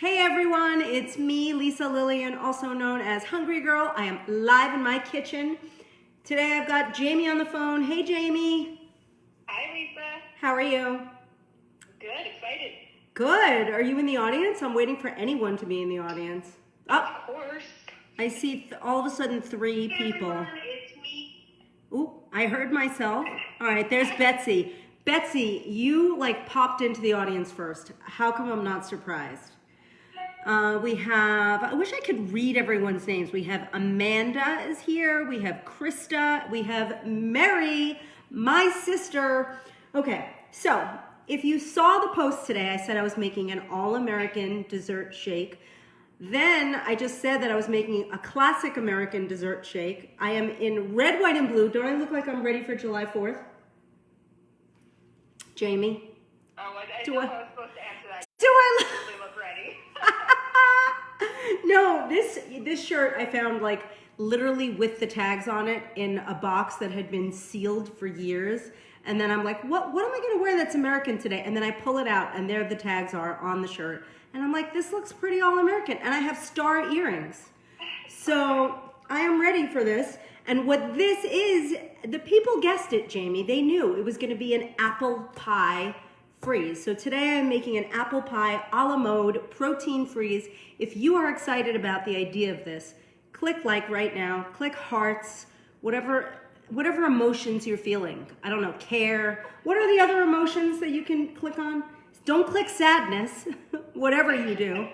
Hey everyone, it's me, Lisa Lillian, also known as Hungry Girl. I am live in my kitchen. Today I've got Jamie on the phone. Hey Jamie. Hi Lisa. How are you? Good, excited. Good. Are you in the audience? I'm waiting for anyone to be in the audience. Oh, Of course. I see all of a sudden 3 people. Everyone, it's me. Ooh, I heard myself. All right, there's Betsy. Betsy, you popped into the audience first. How come I'm not surprised? We have, I wish I could read everyone's names. We have Amanda is here. We have Krista. We have Mary, my sister. Okay, so if you saw the post today, I said I was making an all-American dessert shake. Then I just said that I was making a classic American dessert shake. I am in red, white, and blue. Don't I look like I'm ready for July 4th? Jamie? Oh, I know I was supposed to answer that. Do I look? They look ready. No, this shirt I found literally with the tags on it in a box that had been sealed for years. And then I'm like, what am I gonna wear that's American today? And then I pull it out and there the tags are on the shirt. And I'm like, this looks pretty all-American. And I have star earrings. So I am ready for this. And what this is, the people guessed it, Jamie. They knew it was gonna be an apple pie freeze. So today I'm making an apple pie a la mode protein freeze. If you are excited about the idea of this, click like right now, click hearts, whatever emotions you're feeling. I don't know, care. What are the other emotions that you can click on? Don't click sadness, whatever you do,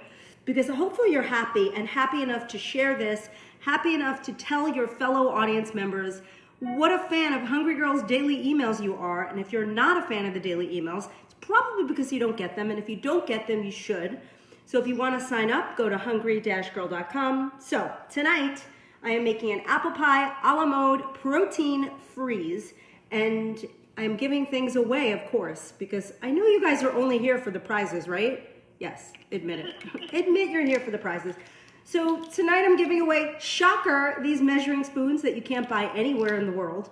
because hopefully you're happy and happy enough to share this, happy enough to tell your fellow audience members what a fan of Hungry Girl's daily emails you are. And if you're not a fan of the daily emails, it's probably because you don't get them. And if you don't get them, you should. So if you want to sign up, go to hungry-girl.com. So tonight, I am making an apple pie a la mode protein freeze. And I'm giving things away, of course, because I know you guys are only here for the prizes, right? Yes, admit it. Admit you're here for the prizes. So tonight I'm giving away, shocker, these measuring spoons that you can't buy anywhere in the world.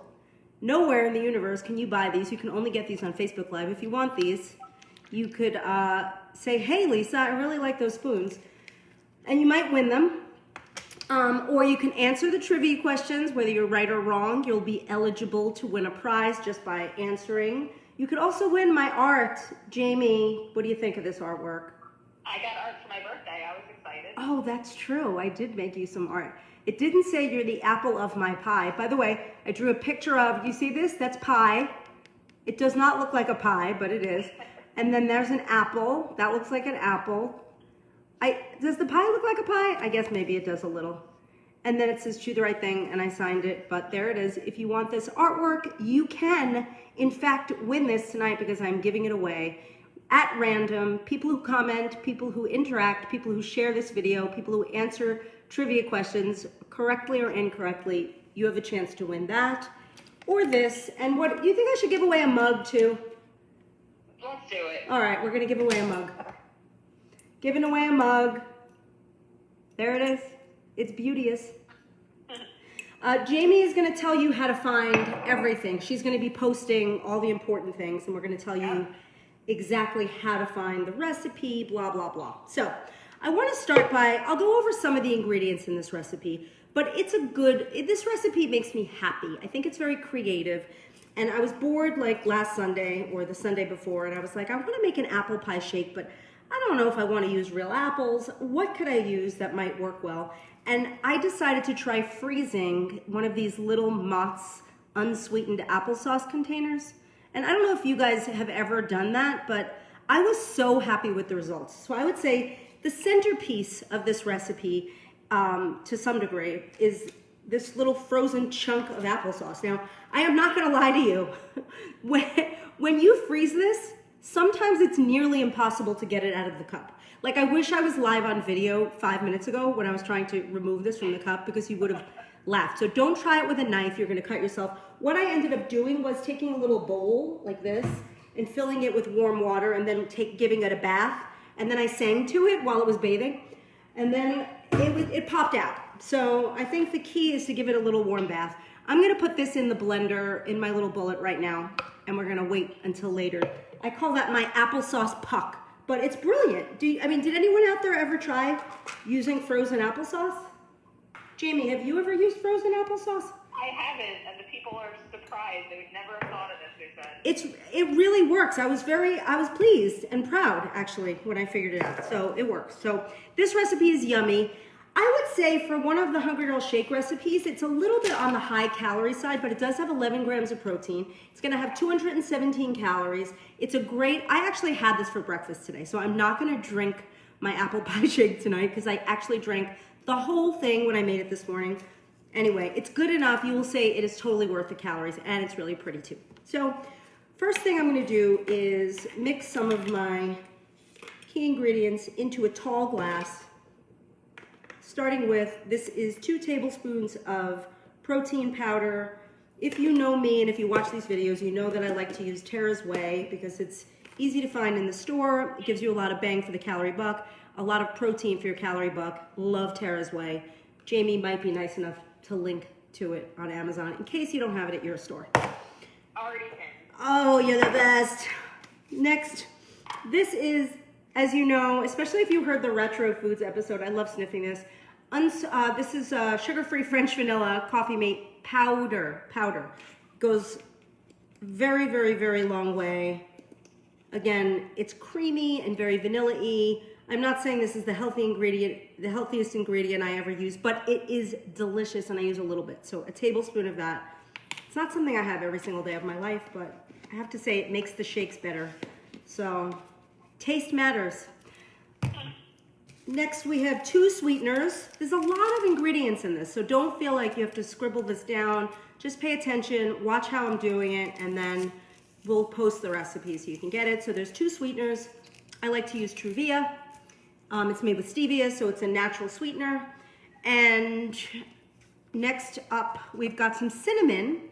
Nowhere in the universe can you buy these. You can only get these on Facebook Live. If you want these, you could say, hey Lisa, I really like those spoons. And you might win them. Or you can answer the trivia questions, whether you're right or wrong. You'll be eligible to win a prize just by answering. You could also win my art. Jamie, what do you think of this artwork? I got art for my birthday. I was excited. Oh, that's true. I did make you some art. It didn't say you're the apple of my pie. By the way, I drew a picture of, you see this? That's pie. It does not look like a pie, but it is. And then there's an apple. That looks like an apple. Does the pie look like a pie? I guess maybe it does a little. And then it says choose the right thing, and I signed it, but there it is. If you want this artwork, you can, in fact, win this tonight because I'm giving it away at random. People who comment, people who interact, people who share this video, people who answer trivia questions correctly or incorrectly, you have a chance to win that or this. And what, you think I should give away a mug too? Let's do it. All right, we're gonna give away a mug. Giving away a mug. There it is. It's beauteous. Jamie is going to tell you how to find everything. She's going to be posting all the important things, and we're going to tell you exactly how to find the recipe, blah, blah, blah. So I want to start by, I'll go over some of the ingredients in this recipe, but this recipe makes me happy. I think it's very creative. And I was bored last Sunday or the Sunday before, and I was like, I want to make an apple pie shake, but I don't know if I want to use real apples. What could I use that might work well? And I decided to try freezing one of these little Mott's unsweetened applesauce containers. And I don't know if you guys have ever done that, but I was so happy with the results. So I would say the centerpiece of this recipe, to some degree, is this little frozen chunk of applesauce. Now, I am not gonna lie to you. When you freeze this, sometimes it's nearly impossible to get it out of the cup. I wish I was live on video 5 minutes ago when I was trying to remove this from the cup because you would have laughed. So don't try it with a knife, you're gonna cut yourself. What I ended up doing was taking a little bowl like this and filling it with warm water and then giving it a bath. And then I sang to it while it was bathing. And then it popped out. So I think the key is to give it a little warm bath. I'm gonna put this in the blender in my little bullet right now, and we're gonna wait until later. I call that my applesauce puck. but it's brilliant. Did anyone out there ever try using frozen applesauce? Jamie, have you ever used frozen applesauce? I haven't, and the people are surprised. They would never have thought of this, they said. It really works. I was pleased and proud actually when I figured it out. So it works. So this recipe is yummy. I would say for one of the Hungry Girl Shake recipes, it's a little bit on the high calorie side, but it does have 11 grams of protein. It's gonna have 217 calories. It's a great, I actually had this for breakfast today, so I'm not gonna drink my apple pie shake tonight because I actually drank the whole thing when I made it this morning. Anyway, it's good enough. You will say it is totally worth the calories, and it's really pretty too. So first thing I'm gonna do is mix some of my key ingredients into a tall glass, starting with, this is 2 tablespoons of protein powder. If you know me and if you watch these videos, you know that I like to use Tara's Whey because it's easy to find in the store. It gives you a lot of bang for the calorie buck, a lot of protein for your calorie buck. Love Tara's Whey. Jamie might be nice enough to link to it on Amazon in case you don't have it at your store. Already in. Oh, you're the best. Next, this is, as you know, especially if you heard the Retro Foods episode, I love sniffing this. This is sugar-free French vanilla coffee mate powder. Goes very, very, very long way. Again, it's creamy and very vanilla-y. I'm not saying this is the healthiest ingredient I ever use, but it is delicious and I use a little bit. So a tablespoon of that. It's not something I have every single day of my life, but I have to say it makes the shakes better. So taste matters. Next, we have 2 sweeteners. There's a lot of ingredients in this, so don't feel like you have to scribble this down. Just pay attention, watch how I'm doing it, and then we'll post the recipe so you can get it. So there's 2 sweeteners. I like to use Truvia. It's made with stevia, so it's a natural sweetener. And next up, we've got some cinnamon.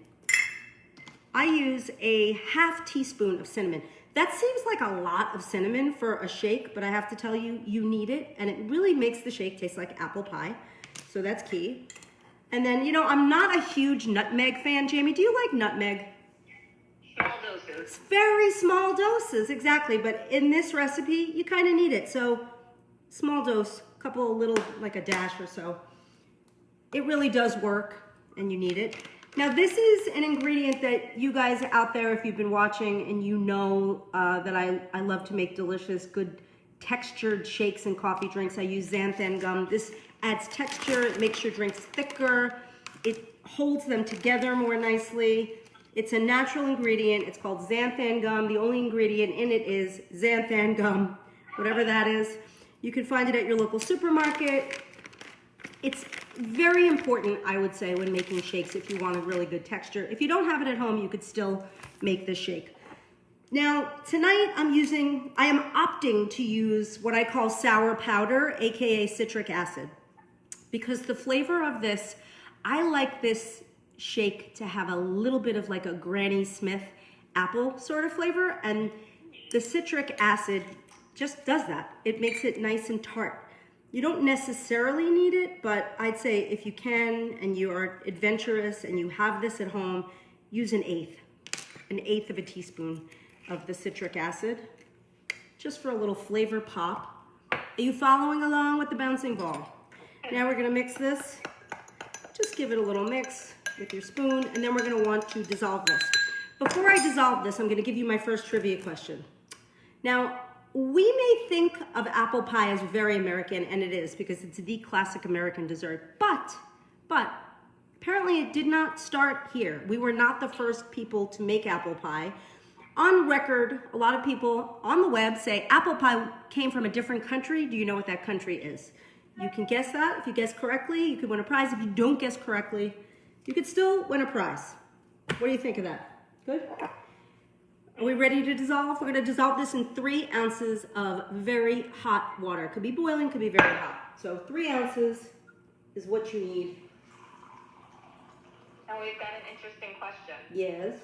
I use a ½ teaspoon of cinnamon. That seems like a lot of cinnamon for a shake, but I have to tell you, you need it, and it really makes the shake taste like apple pie. So that's key. And then, you know, I'm not a huge nutmeg fan. Jamie, do you like nutmeg? Small doses. It's very small doses, exactly. But in this recipe, you kind of need it. So small dose, couple of little, like a dash or so. It really does work, and you need it. Now this is an ingredient that you guys out there, if you've been watching and you know that I love to make delicious, good textured shakes and coffee drinks. I use Xanthan Gum. This adds texture, it makes your drinks thicker, it holds them together more nicely. It's a natural ingredient, it's called Xanthan Gum. The only ingredient in it is Xanthan Gum, whatever that is. You can find it at your local supermarket. It's very important, I would say, when making shakes if you want a really good texture. If you don't have it at home, you could still make this shake. Now, tonight I am opting to use what I call sour powder, aka citric acid. Because the flavor of this, I like this shake to have a little bit of like a Granny Smith apple sort of flavor, and the citric acid just does that. It makes it nice and tart. You don't necessarily need it, but I'd say if you can and you are adventurous and you have this at home, use an eighth of a teaspoon of the citric acid, just for a little flavor pop. Are you following along with the bouncing ball? Now we're gonna mix this. Just give it a little mix with your spoon, and then we're gonna want to dissolve this. Before I dissolve this, I'm gonna give you my first trivia question. Now, we may think of apple pie as very American, and it is because it's the classic American dessert, but apparently it did not start here. We were not the first people to make apple pie. On record, a lot of people on the web say apple pie came from a different country. Do you know what that country is? You can guess that. If you guess correctly, you could win a prize. If you don't guess correctly, you could still win a prize. What do you think of that? Good? Are we ready to dissolve? We're gonna dissolve this in 3 ounces of very hot water. Could be boiling, could be very hot. So 3 ounces is what you need. Now we've got an interesting question. Yes.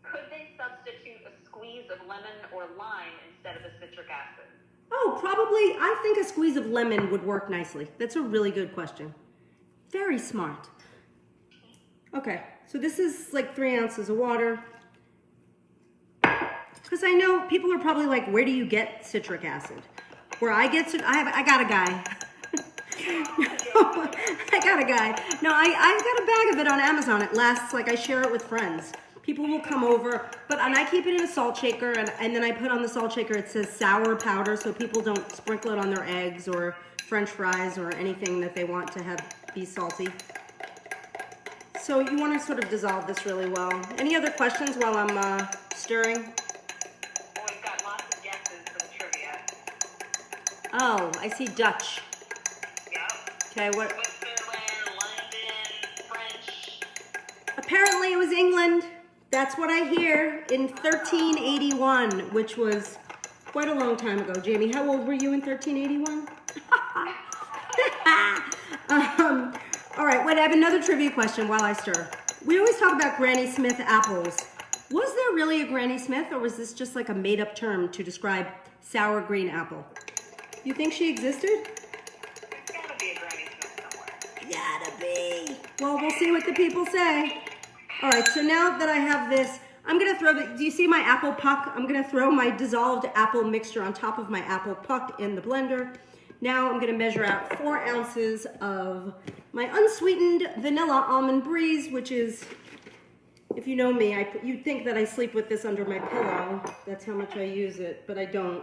Could they substitute a squeeze of lemon or lime instead of the citric acid? Oh, probably. I think a squeeze of lemon would work nicely. That's a really good question. Very smart. Okay, so this is like 3 ounces of water. Because I know people are probably like, where do you get citric acid? Where I get I got a guy. I got a guy. No, I got a bag of it on Amazon. It lasts, like I share it with friends. People will come over, and I keep it in a salt shaker, and then I put on the salt shaker, it says sour powder, so people don't sprinkle it on their eggs or French fries or anything that they want to have be salty. So you want to sort of dissolve this really well. Any other questions while I'm stirring? Well, we've got lots of guesses for the trivia. Oh, I see Dutch. Yep. Okay, what? Switzerland, London, French. Apparently it was England. That's what I hear in 1381, which was quite a long time ago. Jamie, how old were you in 1381? All right, wait, I have another trivia question while I stir. We always talk about Granny Smith apples. Was there really a Granny Smith, or was this just like a made-up term to describe sour green apple? You think she existed? There's gotta be a Granny Smith somewhere. Gotta be. Well, we'll see what the people say. All right, so now that I have this, I'm gonna throw do you see my apple puck? I'm gonna throw my dissolved apple mixture on top of my apple puck in the blender. Now I'm gonna measure out 4 ounces of my unsweetened vanilla almond breeze, which is, if you know me, you'd think that I sleep with this under my pillow. That's how much I use it, but I don't.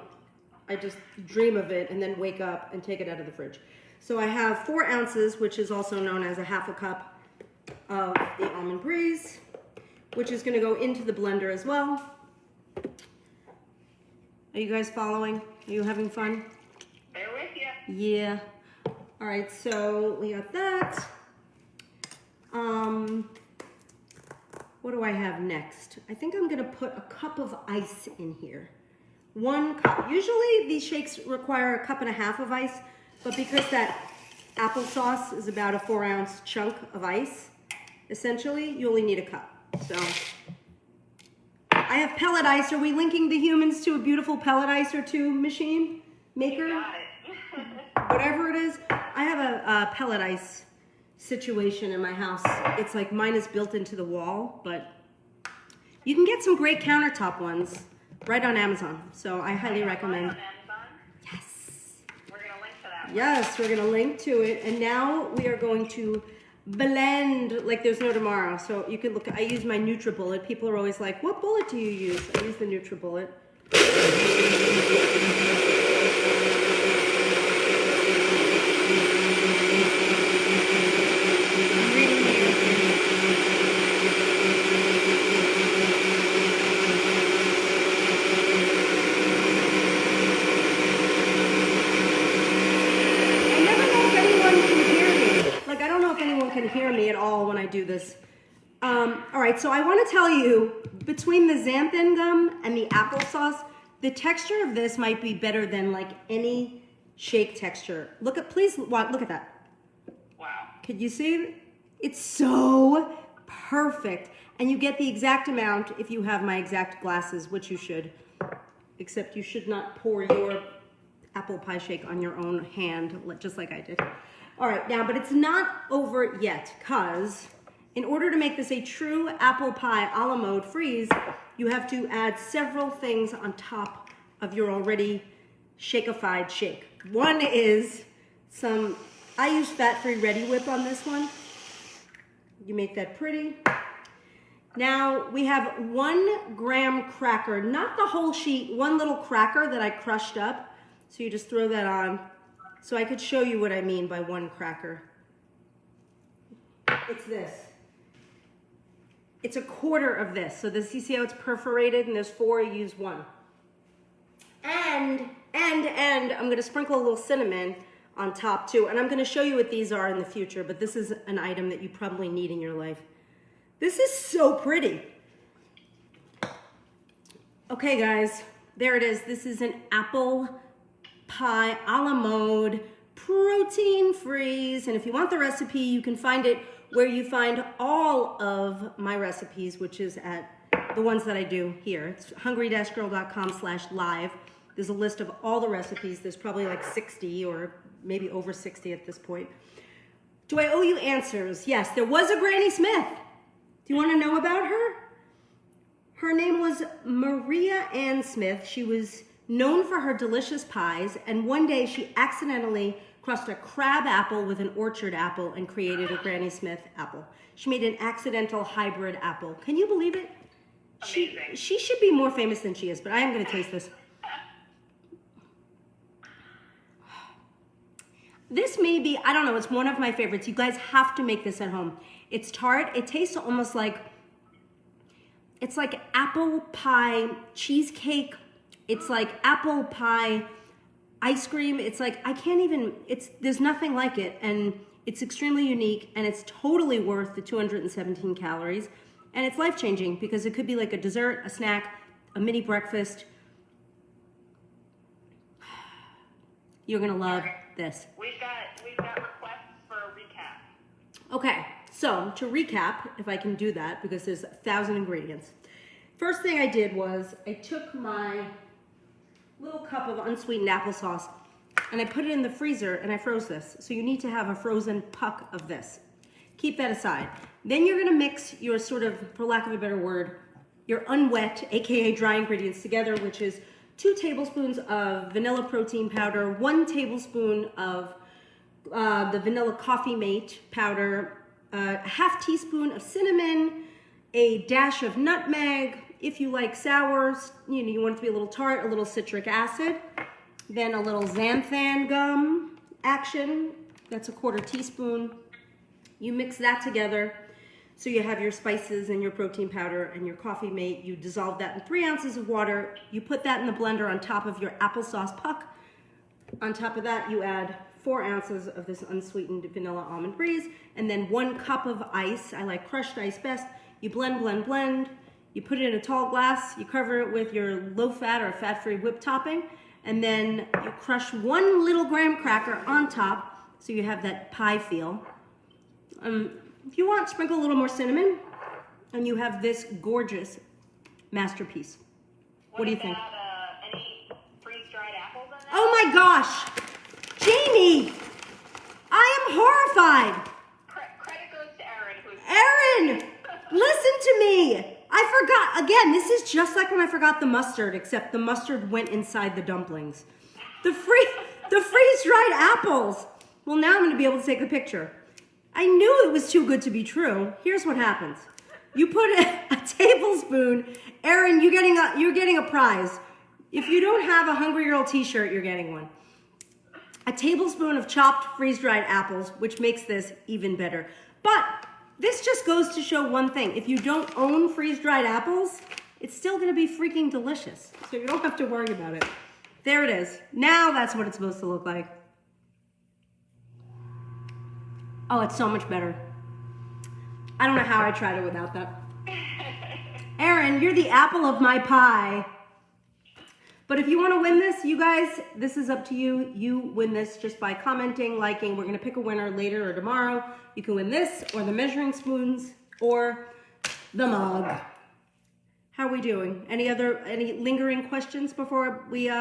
I just dream of it and then wake up and take it out of the fridge. So I have 4 ounces, which is also known as a half a cup of the almond breeze, which is gonna go into the blender as well. Are you guys following? Are you having fun? They're with you. Yeah. All right, so we got that. What do I have next? I think I'm gonna put a cup of ice in here. 1 cup. Usually these shakes require a cup and a half of ice, but because that applesauce is about a 4-ounce chunk of ice, essentially, you only need a cup. So I have pellet ice. Are we linking the humans to a beautiful pellet ice or two machine maker? You got it. Whatever it is. I have a pellet ice situation in my house. It's like mine is built into the wall, but you can get some great countertop ones right on Amazon. So I highly recommend. On Amazon? Yes. We're gonna link to that. Yes, we're gonna link to it. And now we are going to blend like there's no tomorrow. So you can look, I use my NutriBullet. People are always like, what bullet do you use? I use the NutriBullet. Can hear me at all when I do this. All right, so I want to tell you, between the xanthan gum and the applesauce, the texture of this might be better than like any shake texture. Look at, please, look at that. Wow. Could you see? It's so perfect. And you get the exact amount if you have my exact glasses, which you should, except you should not pour your apple pie shake on your own hand, just like I did. All right, now, but it's not over yet, because in order to make this a true apple pie a la mode freeze, you have to add several things on top of your already shakeified shake. One is I use fat-free Ready Whip on this one. You make that pretty. Now, we have 1 graham cracker, not the whole sheet, 1 little cracker that I crushed up. So you just throw that on. So I could show you what I mean by 1 cracker. It's this. It's a quarter of this. So this, you see how it's perforated and there's 4, you use 1. And I'm gonna sprinkle a little cinnamon on top too. And I'm gonna show you what these are in the future, but this is an item that you probably need in your life. This is so pretty. Okay guys, there it is. This is an apple pie a la mode, protein freeze. And if you want the recipe, you can find it where you find all of my recipes, which is at the ones that I do here. It's hungry-girl.com/live. There's a list of all the recipes. There's probably like 60 or maybe over 60 at this point. Do I owe you answers? Yes, there was a Granny Smith. Do you want to know about her? Her name was Maria Ann Smith. She was known for her delicious pies, and one day she accidentally crushed a crab apple with an orchard apple and created a Granny Smith apple. She made an accidental hybrid apple. Can you believe it? Amazing. She should be more famous than she is, but I am going to taste this. This may be, I don't know, it's one of my favorites. You guys have to make this at home. It's tart. It tastes almost like, it's like apple pie cheesecake. It's like apple pie ice cream. It's like, I can't even, there's nothing like it. And it's extremely unique, and it's totally worth the 217 calories. And it's life-changing because it could be like a dessert, a snack, a mini breakfast. You're gonna love this. We've got requests for a recap. Okay, so to recap, if I can do that, because there's 1,000 ingredients. First thing I did was I took my little cup of unsweetened applesauce and I put it in the freezer and I froze this. So you need to have a frozen puck of this. Keep that aside. Then you're gonna mix your sort of, for lack of a better word, your unwet, AKA dry ingredients together, which is 2 tablespoons of vanilla protein powder, 1 tablespoon of the vanilla coffee mate powder, a half teaspoon of cinnamon, a dash of nutmeg. If you like sours, you want it to be a little tart, a little citric acid, then a little xanthan gum action. That's a 1/4 teaspoon. You mix that together. So you have your spices and your protein powder and your coffee mate. You dissolve that in 3 ounces of water. You put that in the blender on top of your applesauce puck. On top of that, you add 4 ounces of this unsweetened vanilla almond breeze, and then 1 cup of ice. I like crushed ice best. You blend, blend, blend. You put it in a tall glass. You cover it with your low-fat or fat-free whipped topping, and then you crush 1 little graham cracker on top, so you have that pie feel. If you want, sprinkle a little more cinnamon, and you have this gorgeous masterpiece. What do you think? Any freeze-dried apples in there? Oh my gosh! Jamie! I am horrified! Credit goes to Erin. Erin! Listen to me! I forgot, again, this is just like when I forgot the mustard, except the mustard went inside the dumplings. The freeze-dried apples! Well, now I'm gonna be able to take a picture. I knew it was too good to be true. Here's what happens. You put a tablespoon, Erin, you're getting a prize. If you don't have a Hungry Girl t-shirt, you're getting one. A tablespoon of chopped freeze-dried apples, which makes this even better. But this just goes to show one thing. If you don't own freeze-dried apples, it's still gonna be freaking delicious. So you don't have to worry about it. There it is. Now that's what it's supposed to look like. Oh, it's so much better. I don't know how I tried it without that. Erin, you're the apple of my pie. But if you want to win this, you guys, this is up to you. You win this just by commenting, liking. We're going to pick a winner later or tomorrow. You can win this or the measuring spoons or the mug. How are we doing? Any lingering questions before we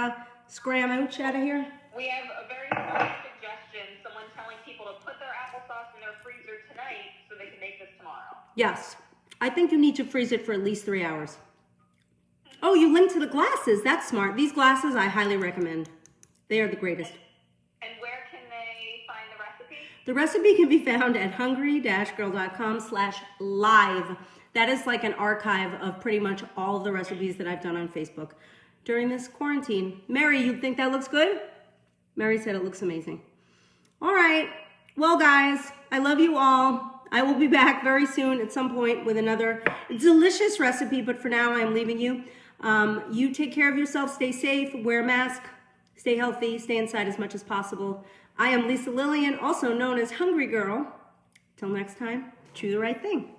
scramouch out of here? We have a very small suggestion. Someone telling people to put their applesauce in their freezer tonight so they can make this tomorrow. Yes. I think you need to freeze it for at least 3 hours. Oh, you linked to the glasses. That's smart. These glasses I highly recommend. They are the greatest. And where can they find the recipe? The recipe can be found at hungry-girl.com/live. That is like an archive of pretty much all of the recipes that I've done on Facebook during this quarantine. Mary, you think that looks good? Mary said it looks amazing. All right. Well, guys, I love you all. I will be back very soon at some point with another delicious recipe, but for now, I'm leaving you. You take care of yourself, stay safe, wear a mask, stay healthy, stay inside as much as possible. I am Lisa Lillian, also known as Hungry Girl. Till next time, chew the right thing.